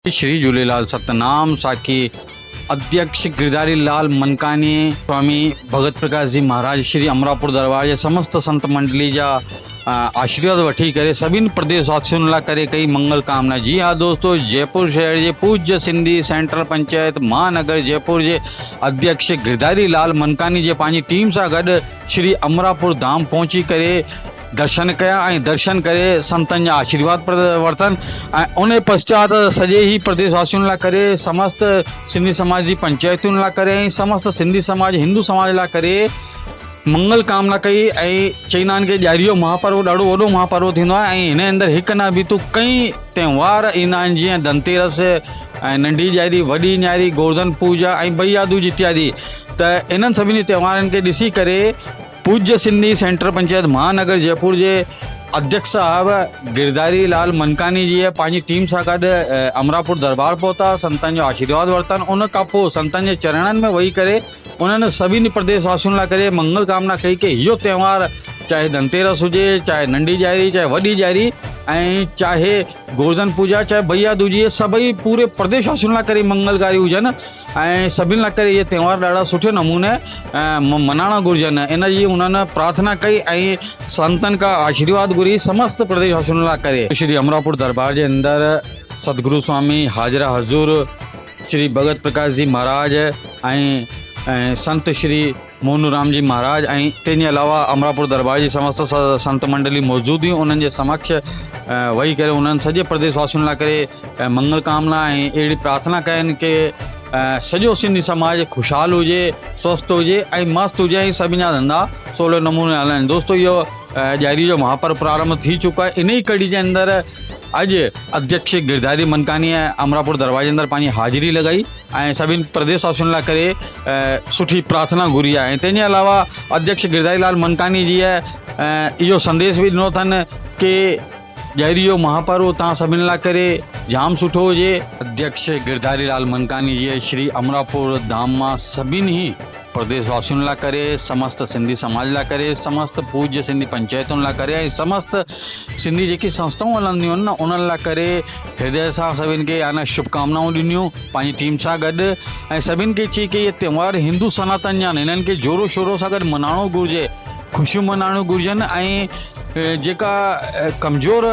श्री झूलेलाल सतनाम साखी। अध्यक्ष गिरधारी लाल मनकानी स्वामी भगत प्रकाश जी महाराज श्री अमरापुर दरबार जे समस्त संत मंडली जा आशीर्वाद वठी करे सभिनी प्रदेशवासियों लाइ करे कई मंगल कामना। जी हाँ दोस्तों, जयपुर शहर के पूज्य सिंधी सेंट्रल पंचायत महानगर जयपुर के अध्यक्ष गिरधारी लाल मनकानी जे पांजी टीम सां गॾु श्री अमरापुर धाम पहुंची करे दर्शन कया ऐं दर्शन करे संतन जा आशीर्वाद वरतन। उन पश्चात सॼे ही प्रदेशवासियों लाइ करे समस्त सिंधी समाज जी पंचायतुनि लाइ करे ऐं समस्त सिंधी समाज हिंदू समाज लाइ करे मंगल कामना कई ऐं चईंदा आहिनि कि ॾियारी जो महापर्व ॾाढो वॾो महापर्व थींदो आहे ऐं हिन अंदरि हिकु न बीतू कई त्योहार ईंदा आहिनि, जीअं धनतेरस ऐं नंढी ॾियारी, वॾी ॾियारी, गोवर्धन पूजा ऐं भैया दूज इत्यादि। त इन्हनि सभिनी त्योहारनि खे ॾिसी करे पूज्य सिंधी सेंट्रल पंचायत महानगर जयपुर के अध्यक्ष साहब गिरधारी लाल मनकानी जी पांजी टीम सां गॾु अमरापुर दरबार पहुता, संतन जो आशीर्वाद वरतन। उन खां पोइ संतन जे चरणनि में वेही करे उन्होंने सभिनी प्रदेशवासियों लाइ करे मंगल कामना कई कि इहो त्योहार चाहे धनतेरस हुजे, चाहे नंढी ॾियारी, चाहे वॾी ॾियारी ऐं चाहे गोवर्धन पूजा, चाहे भैया दूजी, सभई पूरे प्रदेशवासियों लाइ करे मंगलकारी हुजनि ऐं सभिनी लाइ करे इहे त्योहार ॾाढा सुठे नमूने मनाइणा घुरिजनि। इन जी उन्होंने प्रार्थना कई ऐं संतन का आशीर्वाद घुरी समस्त प्रदेशवासियों लाइ करे। श्री अमरापुर दरबार के अंदर सतगुरु स्वामी हाजरा हजूर श्री भगत प्रकाश जी महाराज ऐं संत श्री मोनूराम जी महाराज ऐं तंहिंजे अलावा अमरापुर दरबार जी समस्त संत मंडली मौजूद हुई। उन्हनि जे समक्ष वेही करे उन्हनि सॼे प्रदेशवासियों लाइ करे मंगल कामना ऐं अहिड़ी प्रार्थना कयनि कि सॼो सिंधी समाज खुशहाल हुजे, स्वस्थ हुजे ऐं मस्तु हुजे ऐं सभिनी जा धंधा सवले नमूने हलनि। दोस्तों, इहो ॾियारी जो महापर्व प्रारंभ थी चुका है। इन ही कड़ी के अंदर अॼु अध्यक्ष गिरधारी मनकानी अमरापुर दरबार के अंदर पंहिंजी हाजिरी लगाई ऐं सभिनी प्रदेशवासियों लाइ करे सुठी प्रार्थना घुरी आहे। ऐं तंहिंजे अलावा अध्यक्ष गिरधारी लाल मनकानी जी इहो संदेश भी ॾिनो अथनि कि ॾियारी जो महापर्व तव्हां सभिनी लाइ करे जाम सुठो हुजे। अध्यक्ष गिरधारी लाल मनकानी जी श्री अमरापुर धाम मां सभिनी प्रदेशवासियों लाइ करे, समस्त सिंधी समाज लाइ करे, समस्त पूज्य सिंधी पंचायतुनि लाइ करे ऐं समस्त सिंधी जेकी संस्थाऊं हलंदियूं आहिनि न उन्हनि लाइ करे हृदय सां सभिनि खे यानी शुभकामनाऊं ॾिनियूं पंहिंजी टीम सां गॾु ऐं सभिनि खे चई कि इहे त्योहार हिंदू सनातन जा आहिनि, हिननि खे जोरो शोरो सां गॾु मनाइणो घुरिजे, ख़ुशियूं मनाइणियूं घुरिजनि ऐं जेका कमज़ोर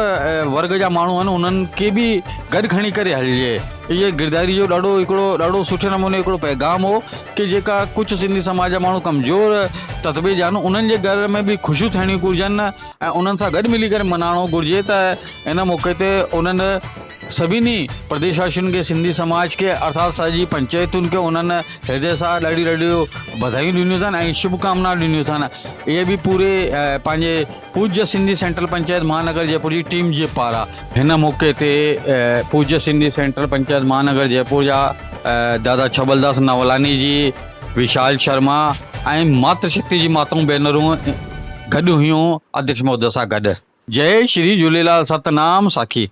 वर्ग जा माण्हू आहिनि उन्हनि खे बि गॾु खणी करे हलिजे। ये गिरधारी जो ॾाढो सुठे नमूने हिकिड़ो पैगाम हो कि जेका कुछ सिंधी समाज जा माण्हू कमज़ोर ततबे जा आहिनि उन्हनि जे घर में भी ख़ुशियूं थियणियूं घुरिजनि ऐं उन्हनि सां गॾु मिली करे मनाइणो घुरिजे। त इन मौक़े ते उन्हनि सभिनी प्रदेशवासियों के सिंधी समाज के अर्थात सॼी पंचायतुनि खे उन्हनि हृदय सां ॾाढी बधाइयूं ॾिनियूं अथनि ऐं शुभकामना ॾिनियूं अथनि। इहे भी पूरे पंहिंजे पूज्य सिंधी सेंट्रल पंचायत महानगर जयपुर की टीम जे पारां हिन मौक़े ते पूज्य सिंधी सेंट्रल पंचायत महानगर जयपुर जा दादा छबलदास नवलानी जी, विशाल शर्मा ऐं मातृशक्ति जी माताऊं भेनरूं गॾु हुयूं अध्यक्ष महोदय सां गॾु। जय श्री झूलेलाल, सतनाम साखी।